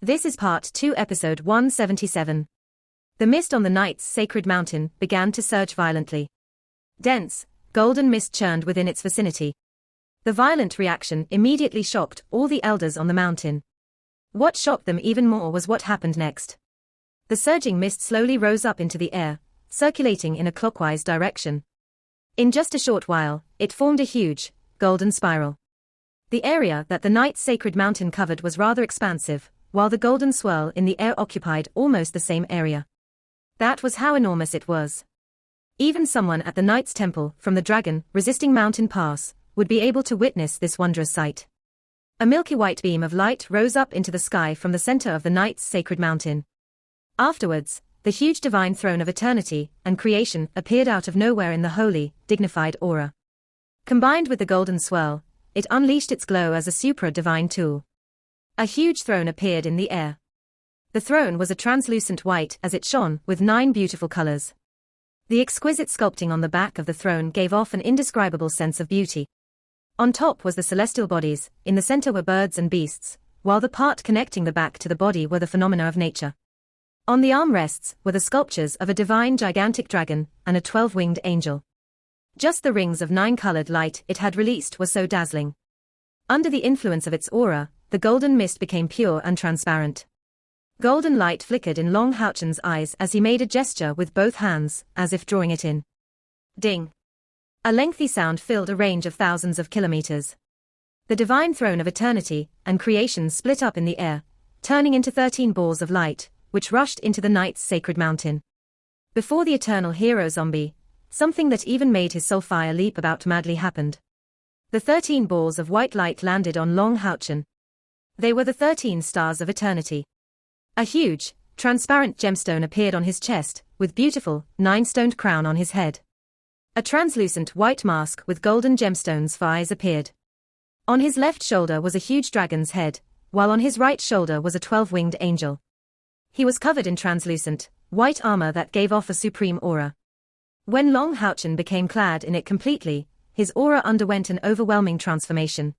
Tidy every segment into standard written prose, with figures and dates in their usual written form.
This is Part 2, Episode 177. The mist on the night's sacred mountain began to surge violently. Dense, golden mist churned within its vicinity. The violent reaction immediately shocked all the elders on the mountain. What shocked them even more was what happened next. The surging mist slowly rose up into the air, circulating in a clockwise direction. In just a short while, it formed a huge, golden spiral. The area that the night's sacred mountain covered was rather expansive, while the golden swirl in the air occupied almost the same area. That was how enormous it was. Even someone at the Knight's Temple from the dragon-resisting mountain pass would be able to witness this wondrous sight. A milky white beam of light rose up into the sky from the center of the Knight's sacred mountain. Afterwards, the huge divine throne of eternity and creation appeared out of nowhere in the holy, dignified aura. Combined with the golden swirl, it unleashed its glow as a supra-divine tool. A huge throne appeared in the air. The throne was a translucent white as it shone with 9 beautiful colors. The exquisite sculpting on the back of the throne gave off an indescribable sense of beauty. On top was the celestial bodies, in the center were birds and beasts, while the part connecting the back to the body were the phenomena of nature. On the armrests were the sculptures of a divine gigantic dragon and a 12-winged angel. Just the rings of 9-colored light it had released were so dazzling. Under the influence of its aura, the golden mist became pure and transparent. Golden light flickered in Long Houchen's eyes as he made a gesture with both hands, as if drawing it in. Ding! A lengthy sound filled a range of thousands of kilometers. The divine throne of eternity and creation split up in the air, turning into 13 balls of light, which rushed into the night's sacred mountain. Before the eternal hero zombie, something that even made his soul fire leap about madly happened. The 13 balls of white light landed on Long Houchen. They were the 13 stars of eternity. A huge, transparent gemstone appeared on his chest, with beautiful, 9-stoned crown on his head. A translucent white mask with golden gemstones for eyes appeared. On his left shoulder was a huge dragon's head, while on his right shoulder was a 12-winged angel. He was covered in translucent, white armor that gave off a supreme aura. When Long Houchen became clad in it completely, his aura underwent an overwhelming transformation.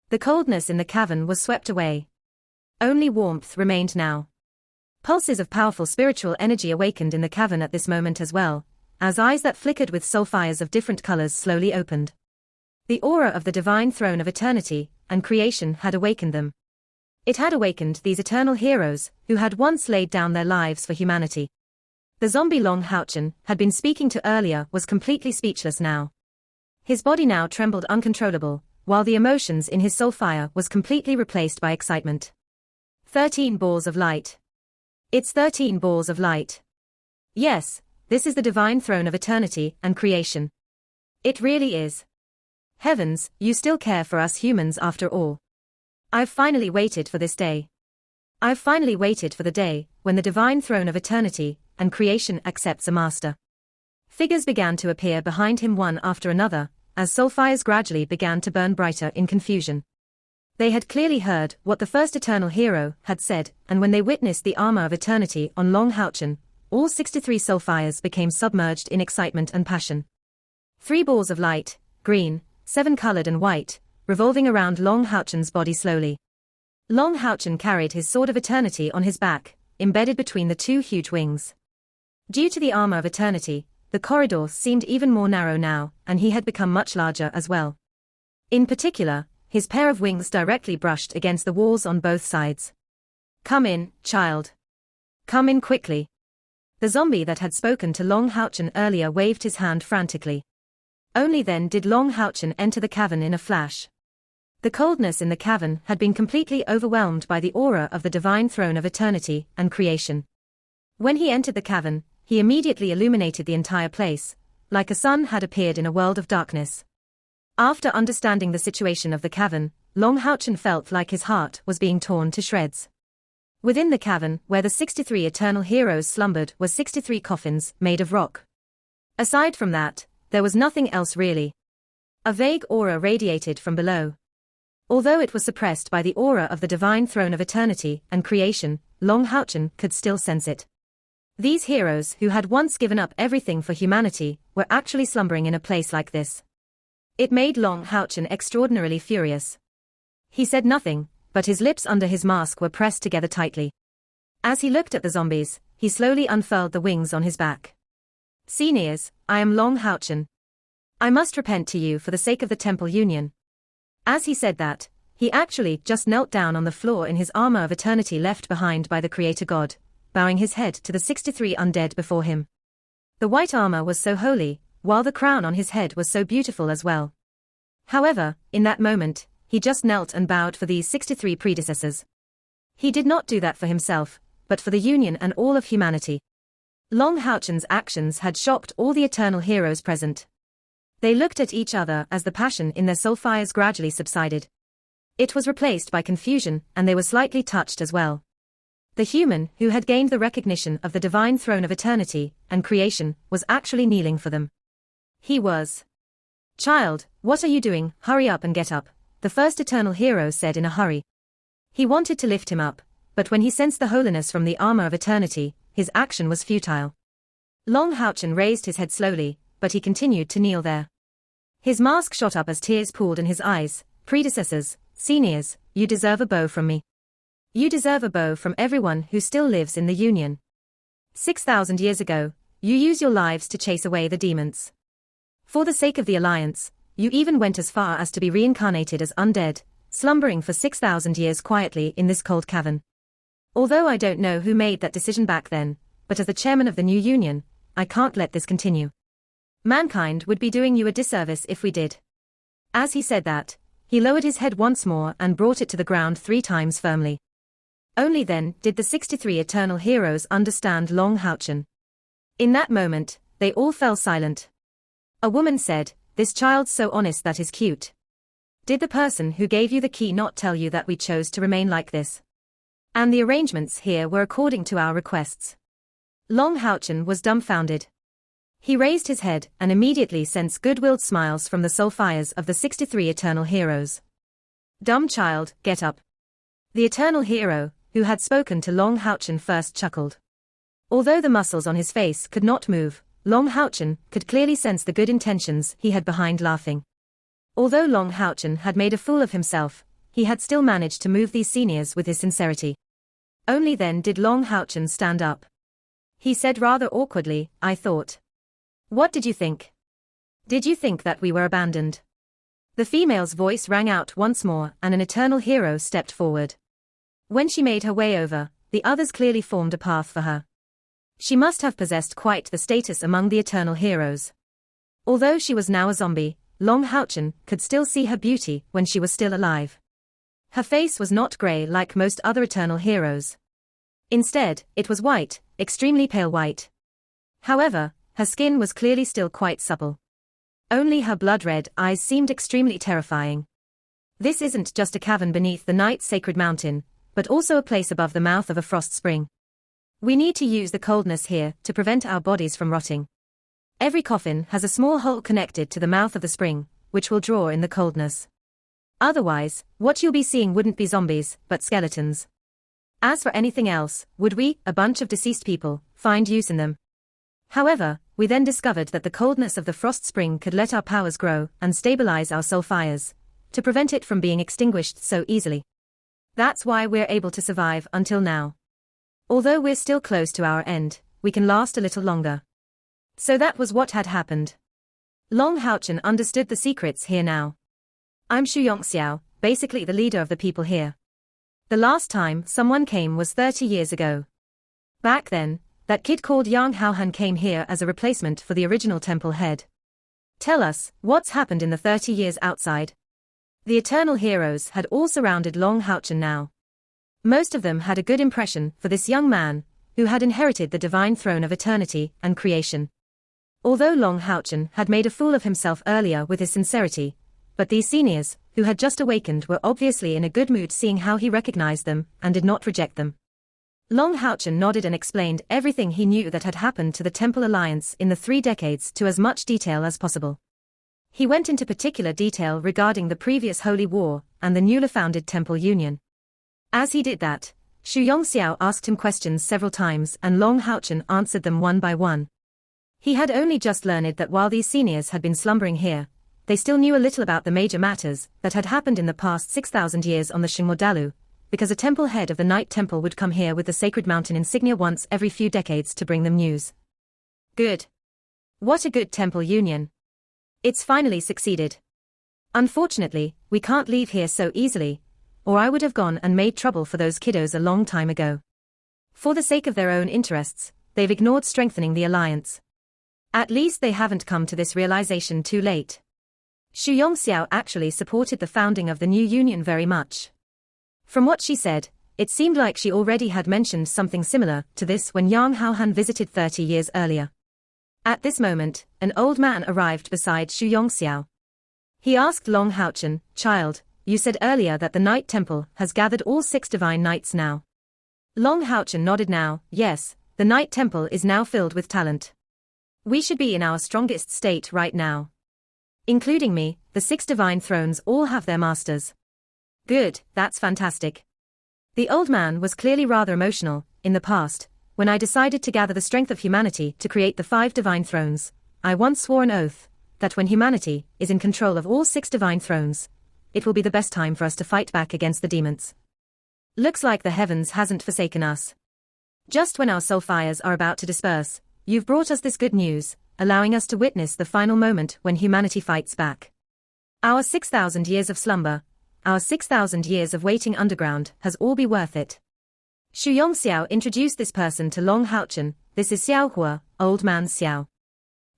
The coldness in the cavern was swept away. Only warmth remained now. Pulses of powerful spiritual energy awakened in the cavern at this moment as well, as eyes that flickered with soul fires of different colors slowly opened. The aura of the divine throne of eternity and creation had awakened them. It had awakened these eternal heroes who had once laid down their lives for humanity. The zombie Long Houchen had been speaking to earlier was completely speechless now. His body now trembled uncontrollable, while the emotions in his soul fire was completely replaced by excitement. 13 balls of light. It's 13 balls of light. Yes, this is the divine throne of eternity and creation. It really is. Heavens, you still care for us humans after all. I've finally waited for this day. I've finally waited for the day when the divine throne of eternity and creation accepts a master. Figures began to appear behind him one after another, as soul fires gradually began to burn brighter in confusion. They had clearly heard what the first eternal hero had said, and when they witnessed the armor of eternity on Long Houchen, all 63 soul fires became submerged in excitement and passion. 3 balls of light, green, 7-colored and white, revolving around Long Houchen's body slowly. Long Houchen carried his sword of eternity on his back, embedded between the 2 huge wings. Due to the armor of eternity, the corridor seemed even more narrow now, and he had become much larger as well. In particular, his pair of wings directly brushed against the walls on both sides. Come in, child. Come in quickly. The zombie that had spoken to Long Houchen earlier waved his hand frantically. Only then did Long Houchen enter the cavern in a flash. The coldness in the cavern had been completely overwhelmed by the aura of the divine throne of eternity and creation. When he entered the cavern, he immediately illuminated the entire place, like a sun had appeared in a world of darkness. After understanding the situation of the cavern, Long Houchen felt like his heart was being torn to shreds. Within the cavern, where the 63 eternal heroes slumbered, were 63 coffins made of rock. Aside from that, there was nothing else really. A vague aura radiated from below. Although it was suppressed by the aura of the divine throne of eternity and creation, Long Houchen could still sense it. These heroes who had once given up everything for humanity were actually slumbering in a place like this. It made Long Houchen extraordinarily furious. He said nothing, but his lips under his mask were pressed together tightly. As he looked at the zombies, he slowly unfurled the wings on his back. Seniors, I am Long Houchen. I must repent to you for the sake of the Temple Union. As he said that, he actually just knelt down on the floor in his armor of eternity left behind by the Creator God, bowing his head to the 63 undead before him. The white armor was so holy, while the crown on his head was so beautiful as well. However, in that moment, he just knelt and bowed for these 63 predecessors. He did not do that for himself, but for the Union and all of humanity. Long Houchen's actions had shocked all the eternal heroes present. They looked at each other as the passion in their soul fires gradually subsided. It was replaced by confusion, and they were slightly touched as well. The human who had gained the recognition of the divine throne of eternity and creation was actually kneeling for them. He was. Child, what are you doing? Hurry up and get up, the first eternal hero said in a hurry. He wanted to lift him up, but when he sensed the holiness from the armor of eternity, his action was futile. Long Houchen raised his head slowly, but he continued to kneel there. His mask shot up as tears pooled in his eyes. Predecessors, seniors, you deserve a bow from me. You deserve a bow from everyone who still lives in the Union. 6,000 years ago, you used your lives to chase away the demons. For the sake of the Alliance, you even went as far as to be reincarnated as undead, slumbering for 6,000 years quietly in this cold cavern. Although I don't know who made that decision back then, but as the chairman of the new Union, I can't let this continue. Mankind would be doing you a disservice if we did. As he said that, he lowered his head once more and brought it to the ground 3 times firmly. Only then did the 63 eternal heroes understand Long Houchen. In that moment, they all fell silent. A woman said, "This child's so honest that is cute. Did the person who gave you the key not tell you that we chose to remain like this? And the arrangements here were according to our requests." Long Houchen was dumbfounded. He raised his head and immediately sensed good-willed smiles from the soul fires of the 63 eternal heroes. "Dumb child, get up." The eternal hero, who had spoken to Long Houchen first chuckled. Although the muscles on his face could not move, Long Houchen could clearly sense the good intentions he had behind laughing. Although Long Houchen had made a fool of himself, he had still managed to move these seniors with his sincerity. Only then did Long Houchen stand up. He said rather awkwardly, "I thought. What did you think? Did you think that we were abandoned?" The female's voice rang out once more and an eternal hero stepped forward. When she made her way over, the others clearly formed a path for her. She must have possessed quite the status among the eternal heroes. Although she was now a zombie, Long Houchen could still see her beauty when she was still alive. Her face was not grey like most other eternal heroes. Instead, it was white, extremely pale white. However, her skin was clearly still quite supple. Only her blood-red eyes seemed extremely terrifying. This isn't just a cavern beneath the night's sacred mountain, but also a place above the mouth of a frost spring. We need to use the coldness here to prevent our bodies from rotting. Every coffin has a small hole connected to the mouth of the spring, which will draw in the coldness. Otherwise, what you'll be seeing wouldn't be zombies, but skeletons. As for anything else, would we, a bunch of deceased people, find use in them? However, we then discovered that the coldness of the frost spring could let our powers grow and stabilize our soul fires, to prevent it from being extinguished so easily. That's why we're able to survive until now. Although we're still close to our end, we can last a little longer. So that was what had happened. Long Houchen understood the secrets here now. I'm Xu Yongxiao, basically the leader of the people here. The last time someone came was 30 years ago. Back then, that kid called Yang Haohan came here as a replacement for the original temple head. Tell us, what's happened in the 30 years outside? The eternal heroes had all surrounded Long Houchen now. Most of them had a good impression for this young man, who had inherited the divine throne of eternity and creation. Although Long Houchen had made a fool of himself earlier with his sincerity, but these seniors, who had just awakened, were obviously in a good mood seeing how he recognized them and did not reject them. Long Houchen nodded and explained everything he knew that had happened to the Temple Alliance in the 3 decades to as much detail as possible. He went into particular detail regarding the previous Holy War and the newly founded Temple Union. As he did that, Xu Yongxiao asked him questions several times and Long Houchen answered them one by one. He had only just learned that while these seniors had been slumbering here, they still knew a little about the major matters that had happened in the past 6,000 years on the Xingmo Dalu, because a temple head of the Night Temple would come here with the sacred mountain insignia once every few decades to bring them news. Good. What a good temple union. It's finally succeeded. Unfortunately, we can't leave here so easily, or I would have gone and made trouble for those kiddos a long time ago. For the sake of their own interests, they've ignored strengthening the alliance. At least they haven't come to this realization too late. Xu Yongxiao actually supported the founding of the new union very much. From what she said, it seemed like she already had mentioned something similar to this when Yang Haohan visited 30 years earlier. At this moment, an old man arrived beside Xu Yongxiao. He asked Long Haochen, "Child, you said earlier that the Night Temple has gathered all 6 divine knights now." Long Haochen nodded now. "Yes, the Night Temple is now filled with talent. We should be in our strongest state right now. Including me, the 6 divine thrones all have their masters." "Good, that's fantastic." The old man was clearly rather emotional. "In the past, when I decided to gather the strength of humanity to create the 5 divine thrones, I once swore an oath that when humanity is in control of all 6 divine thrones, it will be the best time for us to fight back against the demons. Looks like the heavens hasn't forsaken us. Just when our soul fires are about to disperse, you've brought us this good news, allowing us to witness the final moment when humanity fights back. Our 6,000 years of slumber, our 6,000 years of waiting underground has all be worth it." Xu Yongxiao introduced this person to Long Haochen. "This is Xiao Hua, Old Man Xiao.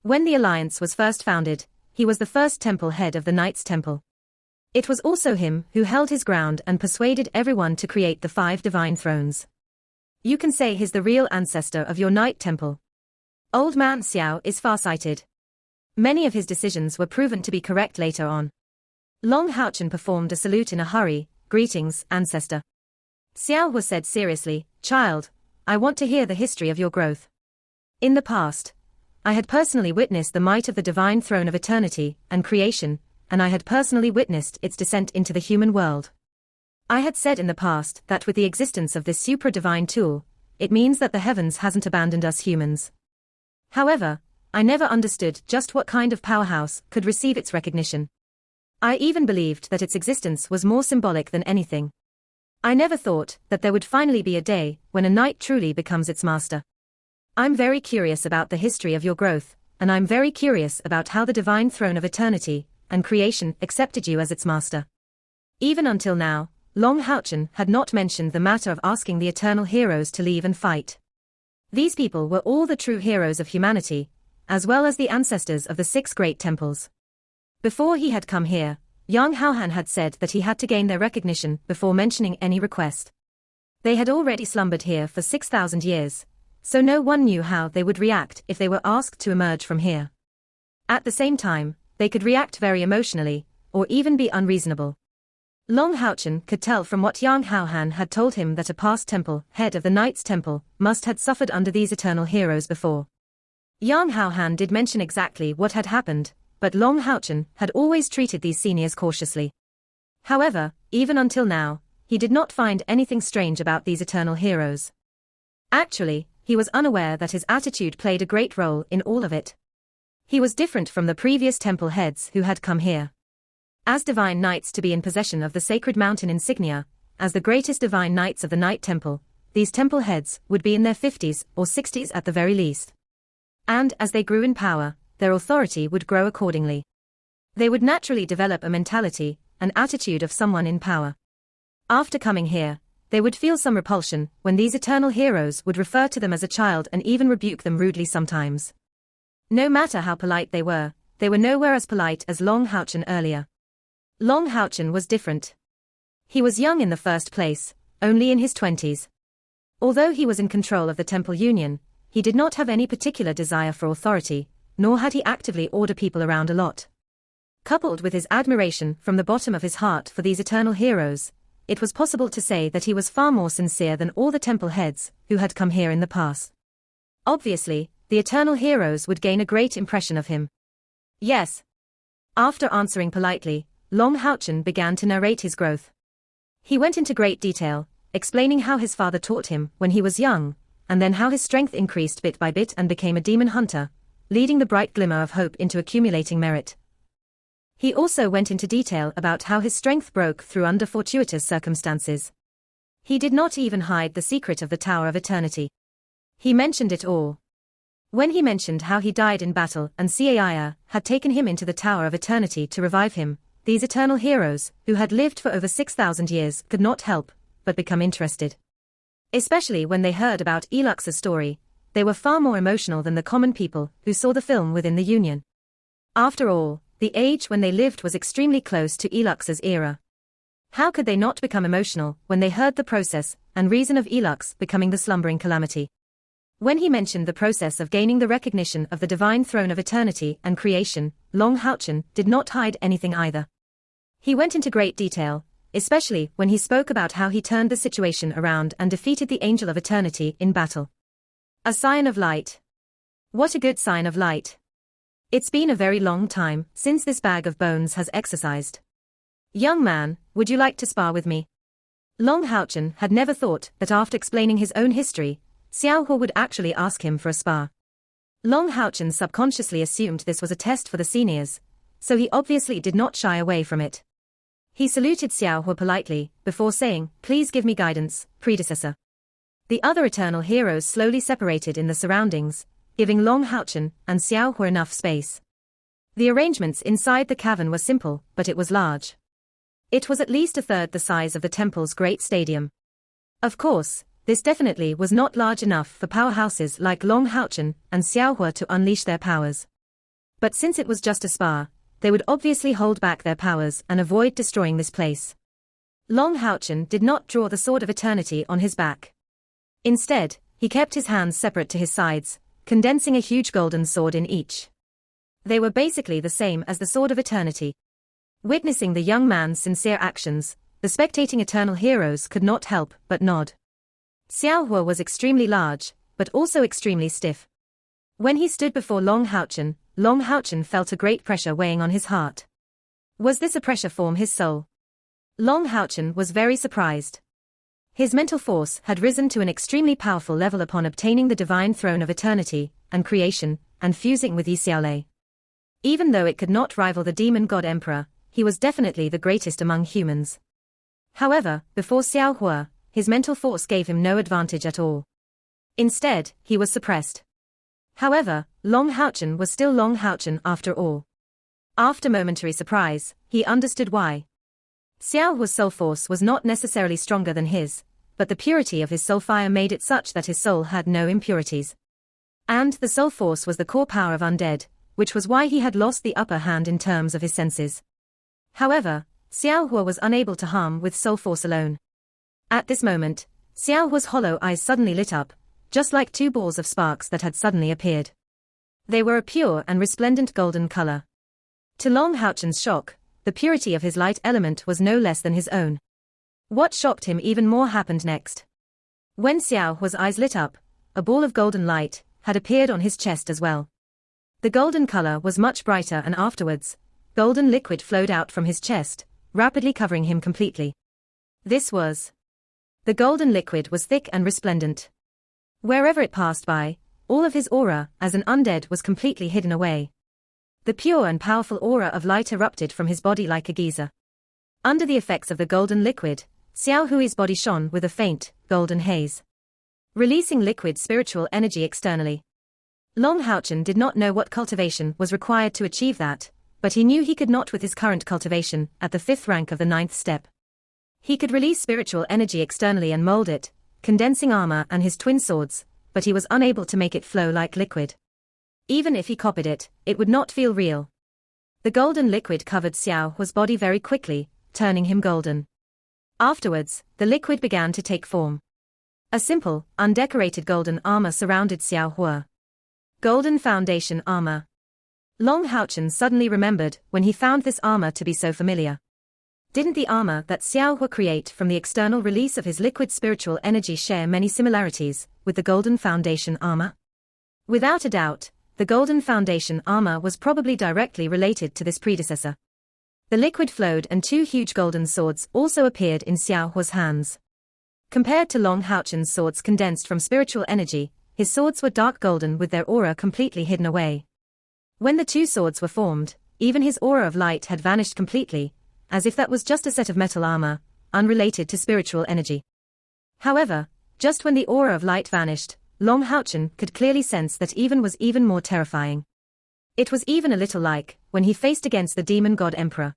When the alliance was first founded, he was the first temple head of the Knights Temple. It was also him who held his ground and persuaded everyone to create the 5 divine thrones. You can say he's the real ancestor of your Night Temple. Old Man Xiao is farsighted. Many of his decisions were proven to be correct later on." Long Haochen performed a salute in a hurry. "Greetings, ancestor." Xiao Hua said seriously, "Child, I want to hear the history of your growth. In the past, I had personally witnessed the might of the divine throne of eternity and creation, and I had personally witnessed its descent into the human world. I had said in the past that with the existence of this supra-divine tool, it means that the heavens hasn't abandoned us humans. However, I never understood just what kind of powerhouse could receive its recognition. I even believed that its existence was more symbolic than anything. I never thought that there would finally be a day when a knight truly becomes its master. I'm very curious about the history of your growth, and I'm very curious about how the divine throne of eternity and creation accepted you as its master." Even until now, Long Haochen had not mentioned the matter of asking the eternal heroes to leave and fight. These people were all the true heroes of humanity, as well as the ancestors of the 6 great temples. Before he had come here, Yang Haohan had said that he had to gain their recognition before mentioning any request. They had already slumbered here for 6,000 years, so no one knew how they would react if they were asked to emerge from here. At the same time, they could react very emotionally, or even be unreasonable. Long Haochen could tell from what Yang Haohan had told him that a past temple head of the Knights Temple must had suffered under these eternal heroes before. Yang Haohan did mention exactly what had happened, but Long Haochen had always treated these seniors cautiously. However, even until now, he did not find anything strange about these eternal heroes. Actually, he was unaware that his attitude played a great role in all of it. He was different from the previous temple heads who had come here. As divine knights to be in possession of the sacred mountain insignia, as the greatest divine knights of the Night Temple, these temple heads would be in their 50s or 60s at the very least. And as they grew in power, their authority would grow accordingly. They would naturally develop a mentality, an attitude of someone in power. After coming here, they would feel some repulsion when these eternal heroes would refer to them as a child and even rebuke them rudely sometimes. No matter how polite they were nowhere as polite as Long Haochen earlier. Long Haochen was different. He was young in the first place, only in his 20s. Although he was in control of the Temple Union, he did not have any particular desire for authority, nor had he actively ordered people around a lot. Coupled with his admiration from the bottom of his heart for these eternal heroes, it was possible to say that he was far more sincere than all the temple heads who had come here in the past. Obviously, the eternal heroes would gain a great impression of him. Yes. After answering politely, Long Haochen began to narrate his growth. He went into great detail, explaining how his father taught him when he was young, and then how his strength increased bit by bit and became a demon hunter, leading the bright glimmer of hope into accumulating merit. He also went into detail about how his strength broke through under fortuitous circumstances. He did not even hide the secret of the Tower of Eternity. He mentioned it all. When he mentioned how he died in battle and Caia had taken him into the Tower of Eternity to revive him, these eternal heroes, who had lived for over 6,000 years, could not help but become interested. Especially when they heard about Elux's story, they were far more emotional than the common people who saw the film within the Union. After all, the age when they lived was extremely close to Elux's era. How could they not become emotional when they heard the process and reason of Elux becoming the slumbering calamity? When he mentioned the process of gaining the recognition of the divine throne of eternity and creation, Long Houchen did not hide anything either. He went into great detail, especially when he spoke about how he turned the situation around and defeated the Angel of Eternity in battle. A sign of light. What a good sign of light. It's been a very long time since this bag of bones has exercised. Young man, would you like to spar with me? Long Houchen had never thought that after explaining his own history, Xiao Hua would actually ask him for a spar. Long Houchen subconsciously assumed this was a test for the seniors, so he obviously did not shy away from it. He saluted Xiao Hua politely, before saying, "Please give me guidance, predecessor." The other eternal heroes slowly separated in the surroundings, giving Long Houchen and Xiao Hua enough space. The arrangements inside the cavern were simple, but it was large. It was at least a third the size of the temple's great stadium. Of course, this definitely was not large enough for powerhouses like Long Houchen and Xiao Hua to unleash their powers. But since it was just a spa, they would obviously hold back their powers and avoid destroying this place. Long Houchen did not draw the Sword of Eternity on his back. Instead, he kept his hands separate to his sides, condensing a huge golden sword in each. They were basically the same as the Sword of Eternity. Witnessing the young man's sincere actions, the spectating eternal heroes could not help but nod. Xiao Hua was extremely large, but also extremely stiff. When he stood before Long Houchen felt a great pressure weighing on his heart. Was this a pressure from his soul? Long Houchen was very surprised. His mental force had risen to an extremely powerful level upon obtaining the divine throne of eternity and creation and fusing with Yi Xiaolei. Even though it could not rival the demon god emperor, he was definitely the greatest among humans. However, before Xiao Hua, his mental force gave him no advantage at all. Instead, he was suppressed. However, Long Houchen was still Long Houchen after all. After momentary surprise, he understood why. Xiao Hua's soul force was not necessarily stronger than his, but the purity of his soul fire made it such that his soul had no impurities. And the soul force was the core power of undead, which was why he had lost the upper hand in terms of his senses. However, Xiao Hua was unable to harm with soul force alone. At this moment, Xiao Hua's hollow eyes suddenly lit up, just like two balls of sparks that had suddenly appeared. They were a pure and resplendent golden color. To Long Houchen's shock, the purity of his light element was no less than his own. What shocked him even more happened next. When Xiao Hua's eyes lit up, a ball of golden light had appeared on his chest as well. The golden color was much brighter, and afterwards, golden liquid flowed out from his chest, rapidly covering him completely. The golden liquid was thick and resplendent. Wherever it passed by, all of his aura as an undead was completely hidden away. The pure and powerful aura of light erupted from his body like a geyser. Under the effects of the golden liquid, Xiao Hui's body shone with a faint, golden haze, releasing liquid spiritual energy externally. Long Houchen did not know what cultivation was required to achieve that, but he knew he could not with his current cultivation at the 5th rank of the 9th step. He could release spiritual energy externally and mold it, condensing armor and his twin swords, but he was unable to make it flow like liquid. Even if he copied it, it would not feel real. The golden liquid covered Xiao Hua's body very quickly, turning him golden. Afterwards, the liquid began to take form. A simple, undecorated golden armor surrounded Xiao Hua. Golden foundation armor. Long Houchen suddenly remembered when he found this armor to be so familiar. Didn't the armor that Xiao Hua create from the external release of his liquid spiritual energy share many similarities with the golden foundation armor? Without a doubt, the golden foundation armor was probably directly related to this predecessor. The liquid flowed and two huge golden swords also appeared in Xiao Hua's hands. Compared to Long Houchen's swords condensed from spiritual energy, his swords were dark golden with their aura completely hidden away. When the two swords were formed, even his aura of light had vanished completely, as if that was just a set of metal armor, unrelated to spiritual energy. However, just when the aura of light vanished, Long Houchen could clearly sense that was even more terrifying. It was even a little like when he faced against the demon god emperor.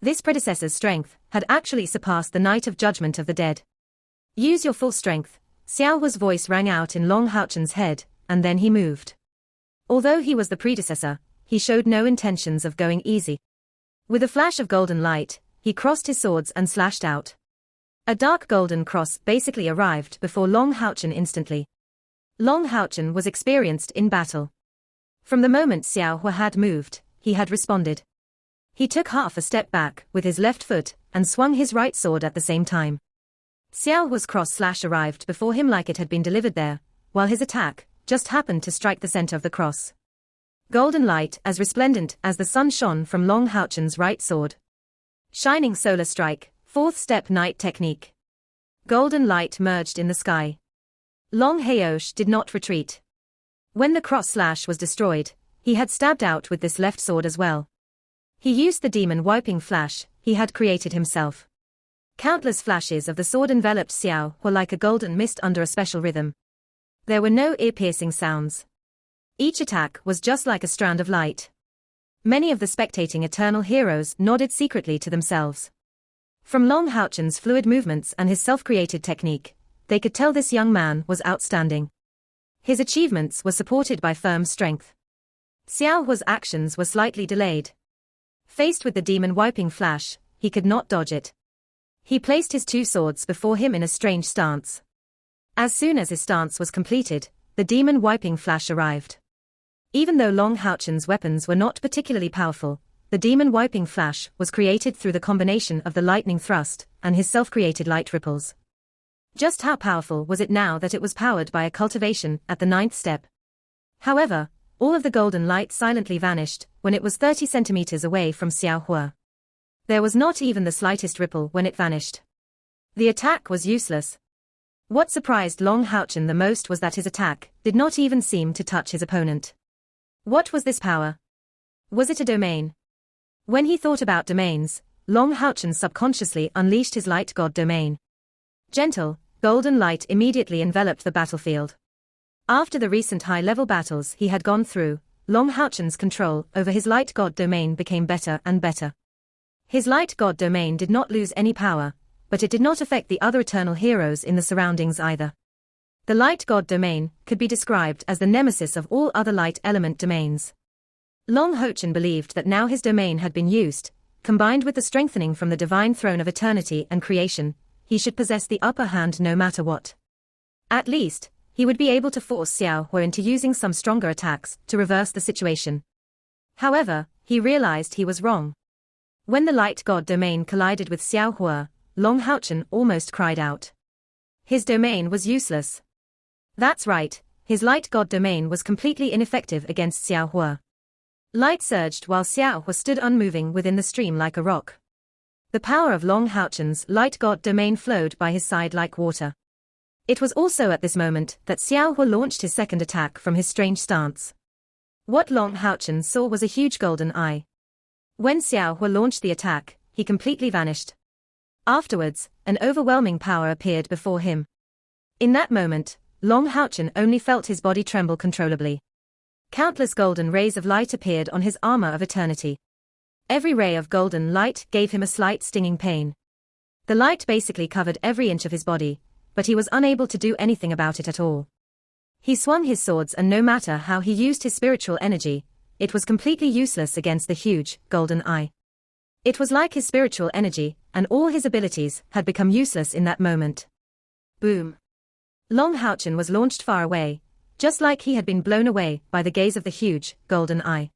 This predecessor's strength had actually surpassed the Night of Judgment of the Dead. Use your full strength, Xiao Hua's voice rang out in Long Houchen's head, and then he moved. Although he was the predecessor, he showed no intentions of going easy. With a flash of golden light, he crossed his swords and slashed out. A dark golden cross basically arrived before Long Houchen instantly. Long Houchen was experienced in battle. From the moment Xiao Hua had moved, he had responded. He took half a step back with his left foot and swung his right sword at the same time. Xiao Hua's cross slash arrived before him like it had been delivered there, while his attack just happened to strike the center of the cross. Golden light as resplendent as the sun shone from Long Houchen's right sword. Shining solar strike, fourth step night technique. Golden light merged in the sky. Long Haosh did not retreat. When the cross slash was destroyed, he had stabbed out with this left sword as well. He used the demon wiping flash he had created himself. Countless flashes of the sword enveloped Xiao Hua like a golden mist under a special rhythm. There were no ear-piercing sounds. Each attack was just like a strand of light. Many of the spectating eternal heroes nodded secretly to themselves. From Long Houchen's fluid movements and his self-created technique, they could tell this young man was outstanding. His achievements were supported by firm strength. Xiao Hua's actions were slightly delayed. Faced with the demon wiping flash, he could not dodge it. He placed his two swords before him in a strange stance. As soon as his stance was completed, the demon wiping flash arrived. Even though Long Houchen's weapons were not particularly powerful, the demon wiping flash was created through the combination of the lightning thrust and his self-created light ripples. Just how powerful was it now that it was powered by a cultivation at the 9th step? However, all of the golden light silently vanished when it was 30 centimeters away from Xiao Hua. There was not even the slightest ripple when it vanished. The attack was useless. What surprised Long Houchen the most was that his attack did not even seem to touch his opponent. What was this power? Was it a domain? When he thought about domains, Long Houchen subconsciously unleashed his light god domain. Gentle, golden light immediately enveloped the battlefield. After the recent high-level battles he had gone through, Long Houchen's control over his light god domain became better and better. His light god domain did not lose any power, but it did not affect the other eternal heroes in the surroundings either. The light god domain could be described as the nemesis of all other light element domains. Long Houchen believed that now his domain had been used, combined with the strengthening from the divine throne of eternity and creation, he should possess the upper hand no matter what. At least, he would be able to force Xiao Hua into using some stronger attacks to reverse the situation. However, he realized he was wrong. When the light god domain collided with Xiao Hua, Long Houchen almost cried out. His domain was useless. That's right, his light god domain was completely ineffective against Xiao Hua. Light surged while Xiao Hua stood unmoving within the stream like a rock. The power of Long Houchen's light god domain flowed by his side like water. It was also at this moment that Xiao Hua launched his second attack from his strange stance. What Long Houchen saw was a huge golden eye. When Xiao Hua launched the attack, he completely vanished. Afterwards, an overwhelming power appeared before him. In that moment, Long Houchen only felt his body tremble controllably. Countless golden rays of light appeared on his armor of eternity. Every ray of golden light gave him a slight stinging pain. The light basically covered every inch of his body, but he was unable to do anything about it at all. He swung his swords and no matter how he used his spiritual energy, it was completely useless against the huge, golden eye. It was like his spiritual energy, and all his abilities, had become useless in that moment. Boom. Long Houchen was launched far away, just like he had been blown away by the gaze of the huge, golden eye.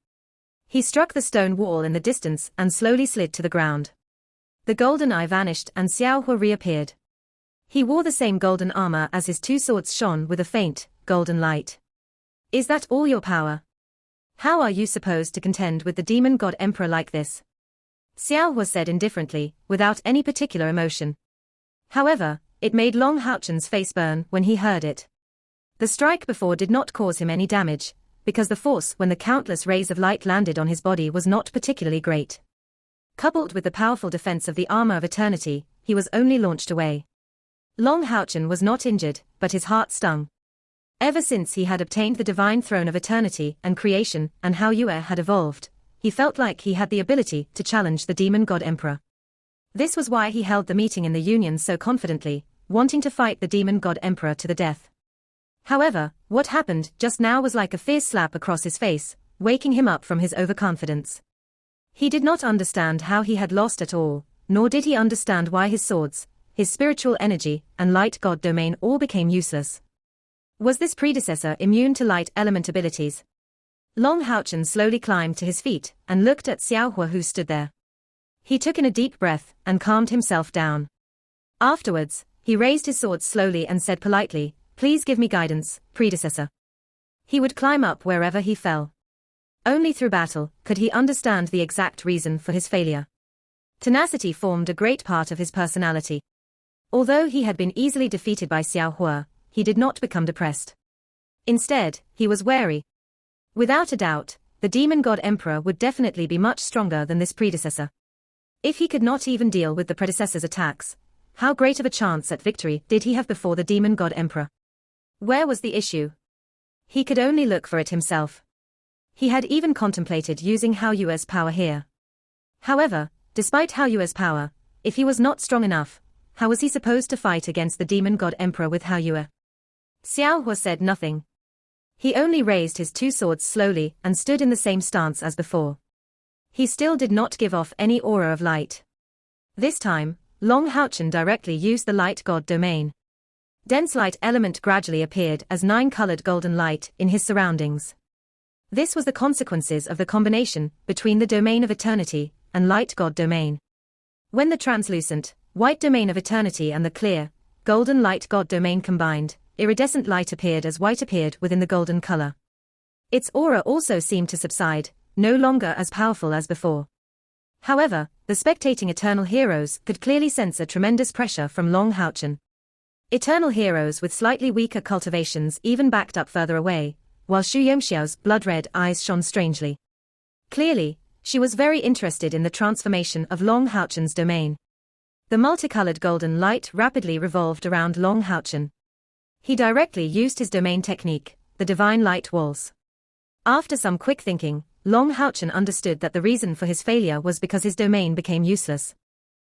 He struck the stone wall in the distance and slowly slid to the ground. The golden eye vanished and Xiao Hua reappeared. He wore the same golden armor as his two swords shone with a faint, golden light. Is that all your power? How are you supposed to contend with the demon god emperor like this? Xiao Hua said indifferently, without any particular emotion. However, it made Long Houchen's face burn when he heard it. The strike before did not cause him any damage, because the force when the countless rays of light landed on his body was not particularly great. Coupled with the powerful defense of the armor of eternity, he was only launched away. Long Houchen was not injured, but his heart stung. Ever since he had obtained the divine throne of eternity and creation and how Yue had evolved, he felt like he had the ability to challenge the demon god emperor. This was why he held the meeting in the Union so confidently, wanting to fight the demon god emperor to the death. However, what happened just now was like a fierce slap across his face, waking him up from his overconfidence. He did not understand how he had lost at all, nor did he understand why his swords, his spiritual energy, and light god domain all became useless. Was this predecessor immune to light element abilities? Long Houchen slowly climbed to his feet and looked at Xiaohua who stood there. He took in a deep breath and calmed himself down. Afterwards, he raised his sword slowly and said politely, "Please give me guidance, predecessor." He would climb up wherever he fell. Only through battle could he understand the exact reason for his failure. Tenacity formed a great part of his personality. Although he had been easily defeated by Xiaohua, he did not become depressed. Instead, he was wary. Without a doubt, the demon god emperor would definitely be much stronger than this predecessor. If he could not even deal with the predecessor's attacks, how great of a chance at victory did he have before the demon god emperor? Where was the issue? He could only look for it himself. He had even contemplated using Hao Yue's power here. However, despite Hao Yue's power, if he was not strong enough, how was he supposed to fight against the demon god emperor with Hao Yue? Xiaohua said nothing. He only raised his two swords slowly and stood in the same stance as before. He still did not give off any aura of light. This time, Long Houchen directly used the light god domain. Dense light element gradually appeared as 9-colored golden light in his surroundings. This was the consequences of the combination between the domain of eternity and light god domain. When the translucent, white domain of eternity and the clear, golden light god domain combined, iridescent light appeared as white appeared within the golden color. Its aura also seemed to subside, no longer as powerful as before. However, the spectating eternal heroes could clearly sense a tremendous pressure from Long Houchen. Eternal heroes with slightly weaker cultivations even backed up further away, while Xu Yongxiao's blood-red eyes shone strangely. Clearly, she was very interested in the transformation of Long Houchen's domain. The multicolored golden light rapidly revolved around Long Houchen. He directly used his domain technique, the divine light walls. After some quick thinking, Long Houchen understood that the reason for his failure was because his domain became useless.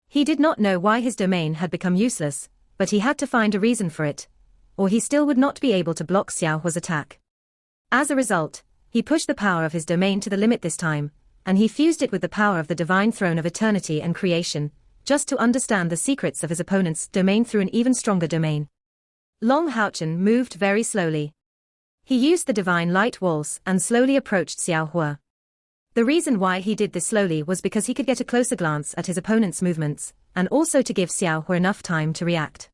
He did not know why his domain had become useless, but he had to find a reason for it, or he still would not be able to block Xiaohua's attack. As a result, he pushed the power of his domain to the limit this time, and he fused it with the power of the divine throne of eternity and creation, just to understand the secrets of his opponent's domain through an even stronger domain. Long Houchen moved very slowly. He used the divine light walls and slowly approached Xiaohua. The reason why he did this slowly was because he could get a closer glance at his opponent's movements, and also to give Xiaohua enough time to react.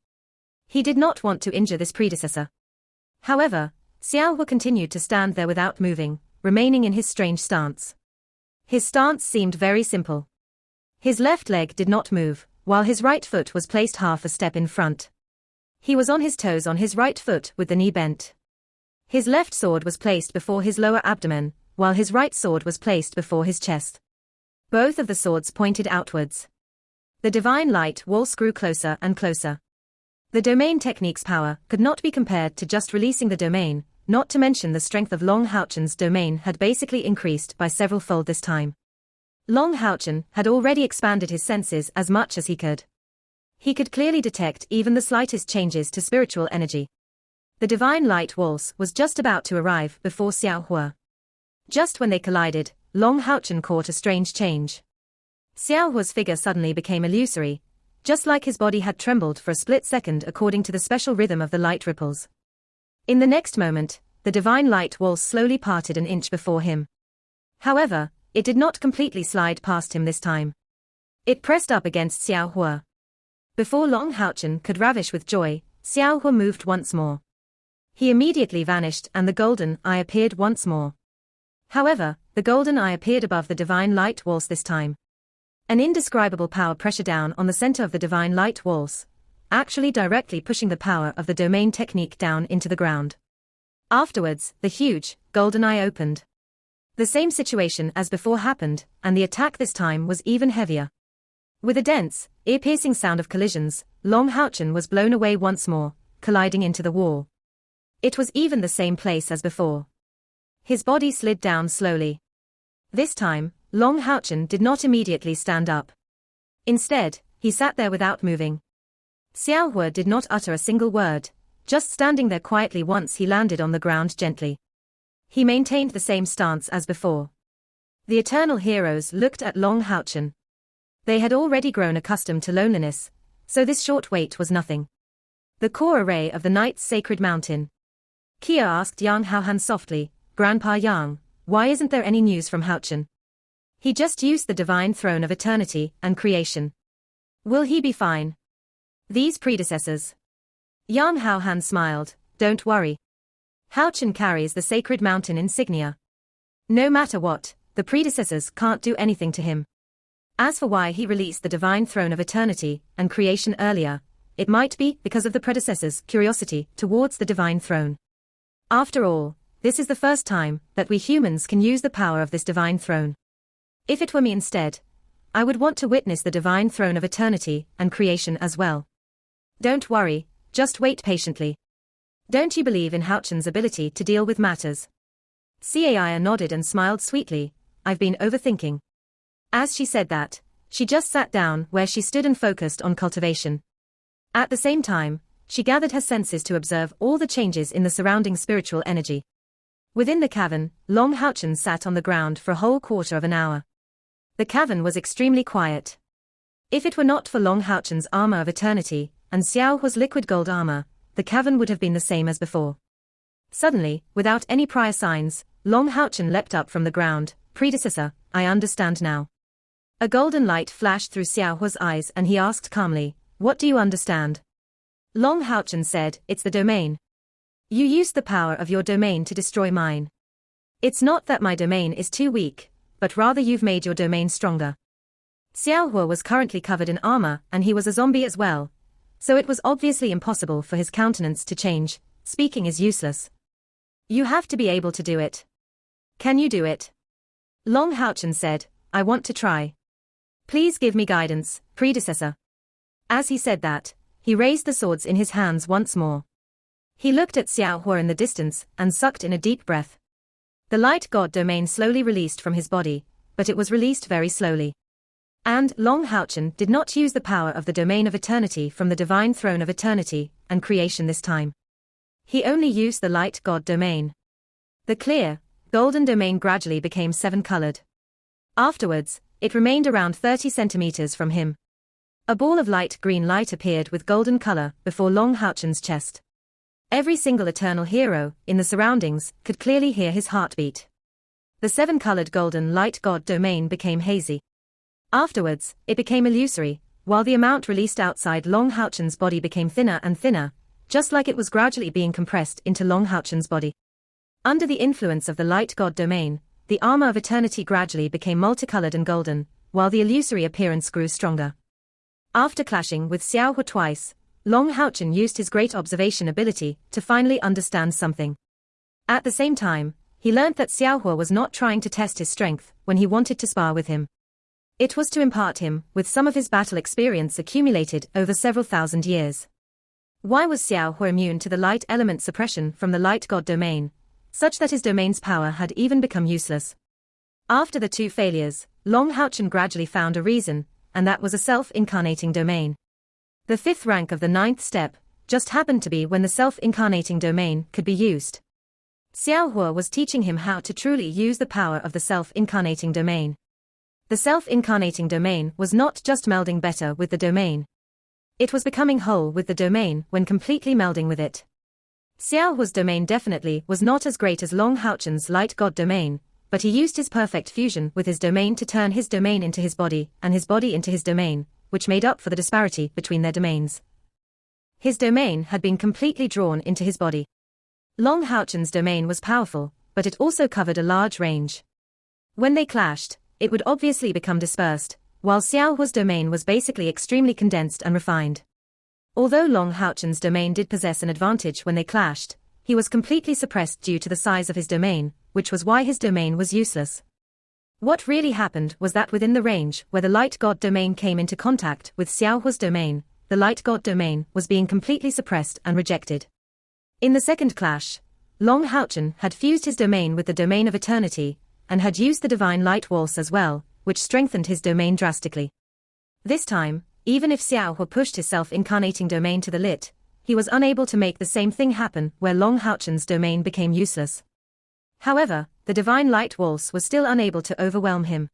He did not want to injure this predecessor. However, Xiaohua continued to stand there without moving, remaining in his strange stance. His stance seemed very simple. His left leg did not move, while his right foot was placed half a step in front. He was on his toes on his right foot with the knee bent. His left sword was placed before his lower abdomen, while his right sword was placed before his chest. Both of the swords pointed outwards. The divine light walls grew closer and closer. The domain technique's power could not be compared to just releasing the domain, not to mention the strength of Long Houchen's domain had basically increased by several-fold this time. Long Houchen had already expanded his senses as much as he could. He could clearly detect even the slightest changes to spiritual energy. The divine light walls was just about to arrive before Xiaohua. Just when they collided, Long Houchen caught a strange change. Xiaohua's figure suddenly became illusory, just like his body had trembled for a split second according to the special rhythm of the light ripples. In the next moment, the divine light walls slowly parted an inch before him. However, it did not completely slide past him this time. It pressed up against Xiaohua. Before Long Houchen could ravish with joy, Xiaohua moved once more. He immediately vanished and the golden eye appeared once more. However, the golden eye appeared above the divine light walls this time. An indescribable power pressure down on the center of the divine light walls, actually directly pushing the power of the domain technique down into the ground. Afterwards, the huge, golden eye opened. The same situation as before happened, and the attack this time was even heavier. With a dense, ear-piercing sound of collisions, Long Houchen was blown away once more, colliding into the wall. It was even the same place as before. His body slid down slowly. This time, Long Houchen did not immediately stand up. Instead, he sat there without moving. Xiao Hua did not utter a single word, just standing there quietly. Once he landed on the ground gently, he maintained the same stance as before. The Eternal Heroes looked at Long Houchen. They had already grown accustomed to loneliness, so this short wait was nothing. The core array of the Knight's Sacred Mountain. Kia asked Yang Haohan softly, "Grandpa Yang, why isn't there any news from Houchen? He just used the divine throne of eternity and creation. Will he be fine?" These predecessors. Yang Haohan smiled, "Don't worry. Houchen carries the sacred mountain insignia. No matter what, the predecessors can't do anything to him. As for why he released the divine throne of eternity and creation earlier, it might be because of the predecessors' curiosity towards the divine throne. After all, this is the first time that we humans can use the power of this divine throne. If it were me instead, I would want to witness the divine throne of eternity and creation as well. Don't worry, just wait patiently. Don't you believe in Houchen's ability to deal with matters?" Caia nodded and smiled sweetly. "I've been overthinking." As she said that, she just sat down where she stood and focused on cultivation. At the same time, she gathered her senses to observe all the changes in the surrounding spiritual energy. Within the cavern, Long Houchen sat on the ground for a whole quarter of an hour. The cavern was extremely quiet. If it were not for Long Houchen's armor of eternity and Xiao Hua's liquid gold armor, the cavern would have been the same as before. Suddenly, without any prior signs, Long Houchen leapt up from the ground. "Predecessor, I understand now." A golden light flashed through Xiao Hua's eyes and he asked calmly, "What do you understand?" Long Houchen said, "It's the domain. You used the power of your domain to destroy mine. It's not that my domain is too weak, but rather you've made your domain stronger." Xiao Hua was currently covered in armor and he was a zombie as well, so it was obviously impossible for his countenance to change. Speaking is useless. You have to be able to do it. Can you do it? Long Houchen said, "I want to try. Please give me guidance, predecessor." As he said that, he raised the swords in his hands once more. He looked at Xiao Hua in the distance and sucked in a deep breath. The light god domain slowly released from his body, but it was released very slowly. And Long Houchen did not use the power of the domain of eternity from the divine throne of eternity and creation this time. He only used the light god domain. The clear, golden domain gradually became seven-colored. Afterwards, it remained around 30 centimeters from him. A ball of light green light appeared with golden color before Long Houchen's chest. Every single eternal hero in the surroundings could clearly hear his heartbeat. The seven-colored golden light god domain became hazy. Afterwards, it became illusory, while the amount released outside Long Houchen's body became thinner and thinner, just like it was gradually being compressed into Long Houchen's body. Under the influence of the light god domain, the armor of eternity gradually became multicolored and golden, while the illusory appearance grew stronger. After clashing with Xiao Hua twice, Long Houchen used his great observation ability to finally understand something. At the same time, he learned that Xiao Hua was not trying to test his strength when he wanted to spar with him. It was to impart him with some of his battle experience accumulated over several thousand years. Why was Xiao Hua immune to the light element suppression from the light god domain, such that his domain's power had even become useless? After the two failures, Long Houchen gradually found a reason, and that was a self-incarnating domain. The fifth rank of the ninth step just happened to be when the self-incarnating domain could be used. Xiao Hua was teaching him how to truly use the power of the self-incarnating domain. The self-incarnating domain was not just melding better with the domain. It was becoming whole with the domain when completely melding with it. Xiao Hua's domain definitely was not as great as Long Houchen's light god domain, but he used his perfect fusion with his domain to turn his domain into his body and his body into his domain, which made up for the disparity between their domains. His domain had been completely drawn into his body. Long Houchen's domain was powerful, but it also covered a large range. When they clashed, it would obviously become dispersed, while Xiao Hua's domain was basically extremely condensed and refined. Although Long Houchen's domain did possess an advantage when they clashed, he was completely suppressed due to the size of his domain, which was why his domain was useless. What really happened was that within the range where the light god domain came into contact with Xiao Hua's domain, the light god domain was being completely suppressed and rejected. In the second clash, Long Haochen had fused his domain with the domain of eternity, and had used the divine light waltz as well, which strengthened his domain drastically. This time, even if Xiao Hua pushed his self-incarnating domain to the lit, he was unable to make the same thing happen where Long Haochen's domain became useless. However, the divine light waltz was still unable to overwhelm him.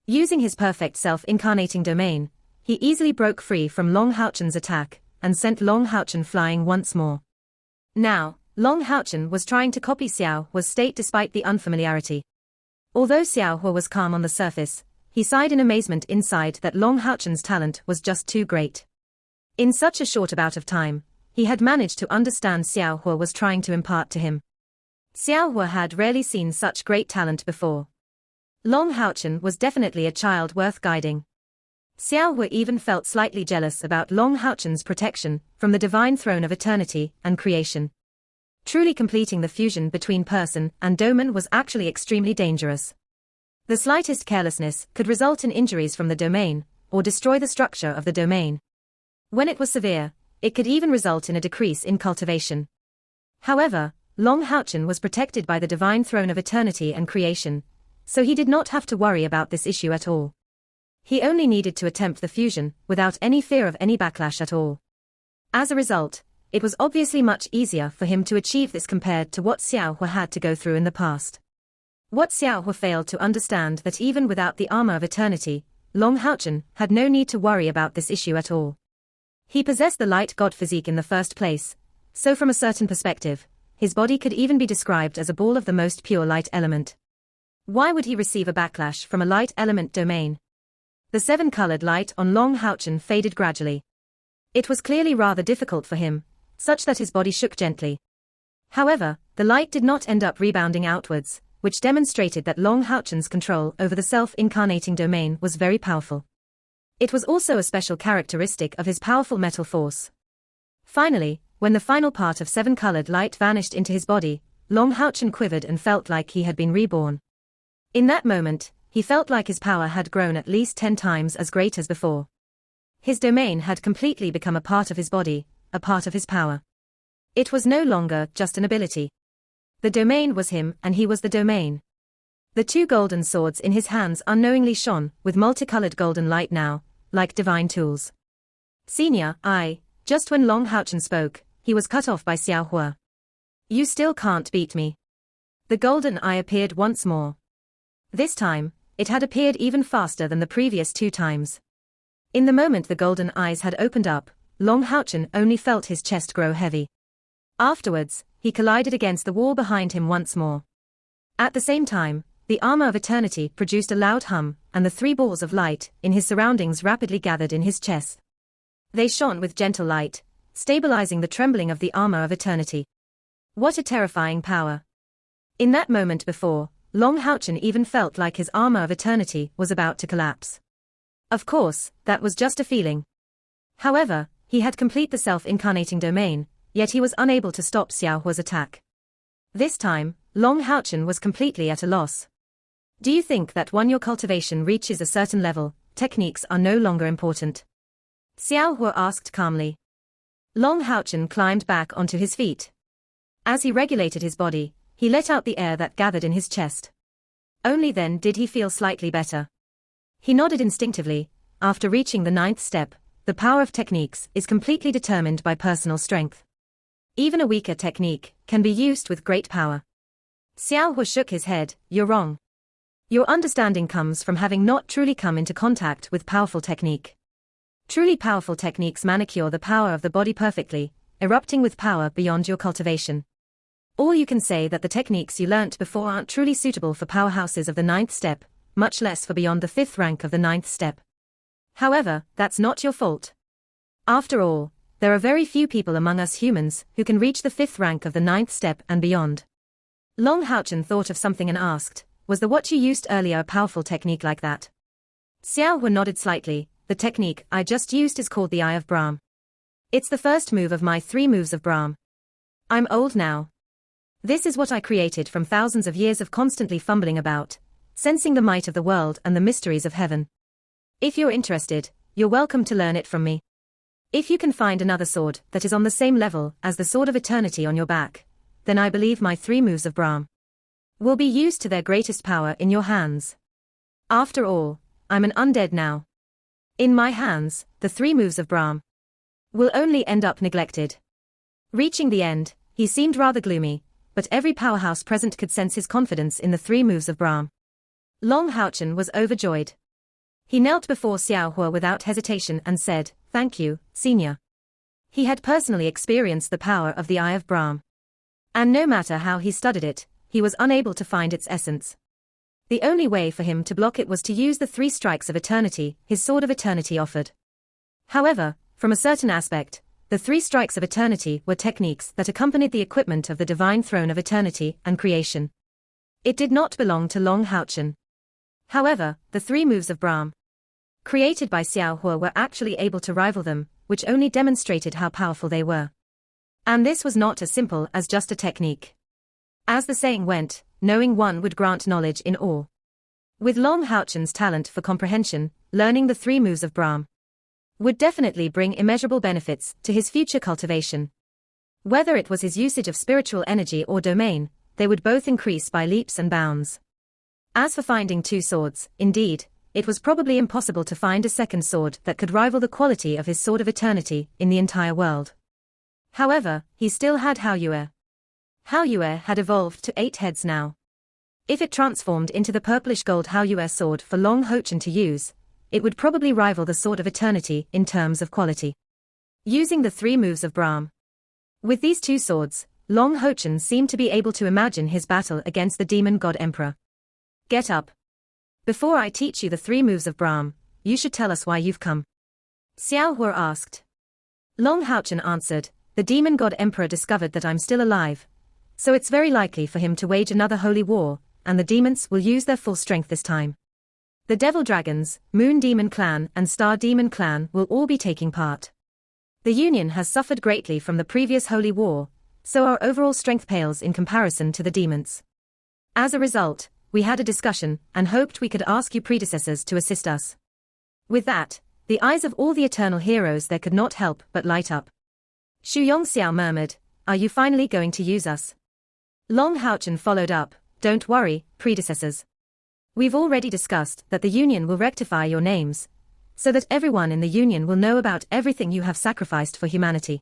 Using his perfect self-incarnating domain, he easily broke free from Long Haochen's attack, and sent Long Haochen flying once more. Now, Long Haochen was trying to copy Xiao Hua's state despite the unfamiliarity. Although Xiao Hua was calm on the surface, he sighed in amazement inside that Long Haochen's talent was just too great. In such a short bout of time, he had managed to understand Xiao Hua was trying to impart to him. Xiao Hua had rarely seen such great talent before. Long Haochen was definitely a child worth guiding. Xiao Hua even felt slightly jealous about Long Haochen's protection from the divine throne of eternity and creation. Truly completing the fusion between person and domain was actually extremely dangerous. The slightest carelessness could result in injuries from the domain, or destroy the structure of the domain. When it was severe, it could even result in a decrease in cultivation. However, Long Haochen was protected by the divine throne of eternity and creation, so he did not have to worry about this issue at all. He only needed to attempt the fusion without any fear of any backlash at all. As a result, it was obviously much easier for him to achieve this compared to what Xiao Hua had to go through in the past. What Xiao Hua failed to understand that even without the armor of eternity, Long Haochen had no need to worry about this issue at all. He possessed the light god physique in the first place, so from a certain perspective, his body could even be described as a ball of the most pure light element. Why would he receive a backlash from a light element domain? The seven-colored light on Long Haochen faded gradually. It was clearly rather difficult for him, such that his body shook gently. However, the light did not end up rebounding outwards, which demonstrated that Long Haochen's control over the self-incarnating domain was very powerful. It was also a special characteristic of his powerful metal force. Finally, when the final part of seven-colored light vanished into his body, Long Haochen quivered and felt like he had been reborn. In that moment, he felt like his power had grown at least 10 times as great as before. His domain had completely become a part of his body, a part of his power. It was no longer just an ability. The domain was him and he was the domain. The two golden swords in his hands unknowingly shone with multicolored golden light now, like divine tools. Senior, just when Long Haochen spoke, he was cut off by Xiao Hua. You still can't beat me. The golden eye appeared once more. This time, it had appeared even faster than the previous 2 times. In the moment the golden eyes had opened up, Long Haochen only felt his chest grow heavy. Afterwards, he collided against the wall behind him once more. At the same time, the armor of eternity produced a loud hum, and the 3 balls of light in his surroundings rapidly gathered in his chest. They shone with gentle light, stabilizing the trembling of the armor of eternity. What a terrifying power! In that moment before, Long Haochen even felt like his armor of eternity was about to collapse. Of course, that was just a feeling. However, he had complete the self-incarnating domain, yet he was unable to stop Xiao Hua's attack. This time, Long Haochen was completely at a loss. Do you think that when your cultivation reaches a certain level, techniques are no longer important? Xiao Hua asked calmly. Long Haochen climbed back onto his feet. As he regulated his body, he let out the air that gathered in his chest. Only then did he feel slightly better. He nodded instinctively. After reaching the 9th step, the power of techniques is completely determined by personal strength. Even a weaker technique can be used with great power. Xiao Hua shook his head. You're wrong. Your understanding comes from having not truly come into contact with powerful technique. Truly powerful techniques manicure the power of the body perfectly, erupting with power beyond your cultivation. Or you can say that the techniques you learnt before aren't truly suitable for powerhouses of the 9th step, much less for beyond the 5th rank of the 9th step. However, that's not your fault. After all, there are very few people among us humans who can reach the 5th rank of the 9th step and beyond. Long Haochen thought of something and asked, was the what you used earlier a powerful technique like that? Xiao Hua nodded slightly. The technique I just used is called the Eye of Brahm. It's the first move of my 3 moves of Brahm. I'm old now. This is what I created from thousands of years of constantly fumbling about, sensing the might of the world and the mysteries of heaven. If you're interested, you're welcome to learn it from me. If you can find another sword that is on the same level as the sword of eternity on your back, then I believe my 3 moves of Brahm will be used to their greatest power in your hands. After all, I'm an undead now. In my hands, the 3 moves of Brahm will only end up neglected. Reaching the end, he seemed rather gloomy, but every powerhouse present could sense his confidence in the 3 moves of Brahm. Long Houchen was overjoyed. He knelt before Xiao Hua without hesitation and said, "Thank you, Senior." He had personally experienced the power of the Eye of Brahm. And no matter how he studied it, he was unable to find its essence. The only way for him to block it was to use the 3 strikes of eternity his sword of eternity offered. However, from a certain aspect, the 3 strikes of eternity were techniques that accompanied the equipment of the divine throne of eternity and creation. It did not belong to Long Houchen. However, the 3 moves of Brahm created by Xiao Hua were actually able to rival them, which only demonstrated how powerful they were. And this was not as simple as just a technique. As the saying went, knowing one would grant knowledge in all. With Long Houchen's talent for comprehension, learning the 3 moves of Brahm would definitely bring immeasurable benefits to his future cultivation. Whether it was his usage of spiritual energy or domain, they would both increase by leaps and bounds. As for finding 2 swords, indeed, it was probably impossible to find a second sword that could rival the quality of his sword of eternity in the entire world. However, he still had Haoyue. Haoyue had evolved to 8 heads now. If it transformed into the purplish gold Haoyue sword for Long Houchen to use, it would probably rival the sword of eternity in terms of quality. Using the 3 moves of Brahm. With these 2 swords, Long Houchen seemed to be able to imagine his battle against the demon god emperor. Get up. Before I teach you the 3 moves of Brahm, you should tell us why you've come. Xiao Hua asked. Long Houchen answered, the demon god emperor discovered that I'm still alive, so it's very likely for him to wage another holy war, and the demons will use their full strength this time. The devil dragons, moon demon clan and star demon clan will all be taking part. The Union has suffered greatly from the previous holy war, so our overall strength pales in comparison to the demons. As a result, we had a discussion and hoped we could ask you predecessors to assist us. With that, the eyes of all the eternal heroes there could not help but light up. Xu Yongxiao murmured, "Are you finally going to use us?" Long Houchen followed up, "Don't worry, predecessors. We've already discussed that the Union will rectify your names, so that everyone in the Union will know about everything you have sacrificed for humanity."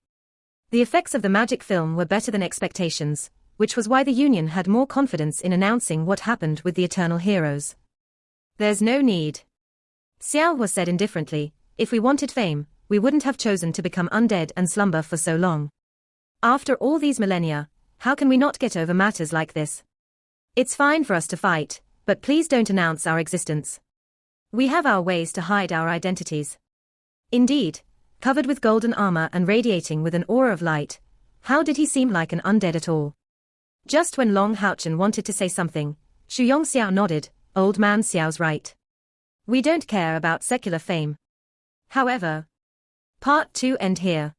The effects of the magic film were better than expectations, which was why the Union had more confidence in announcing what happened with the eternal heroes. There's no need. Xiao Hua said indifferently, if we wanted fame, we wouldn't have chosen to become undead and slumber for so long. After all these millennia, how can we not get over matters like this? It's fine for us to fight, but please don't announce our existence. We have our ways to hide our identities. Indeed, covered with golden armor and radiating with an aura of light, how did he seem like an undead at all? Just when Long Houchen wanted to say something, Xu Yongxiao nodded, "Old man Xiao's right. We don't care about secular fame." However, Part 2 end here.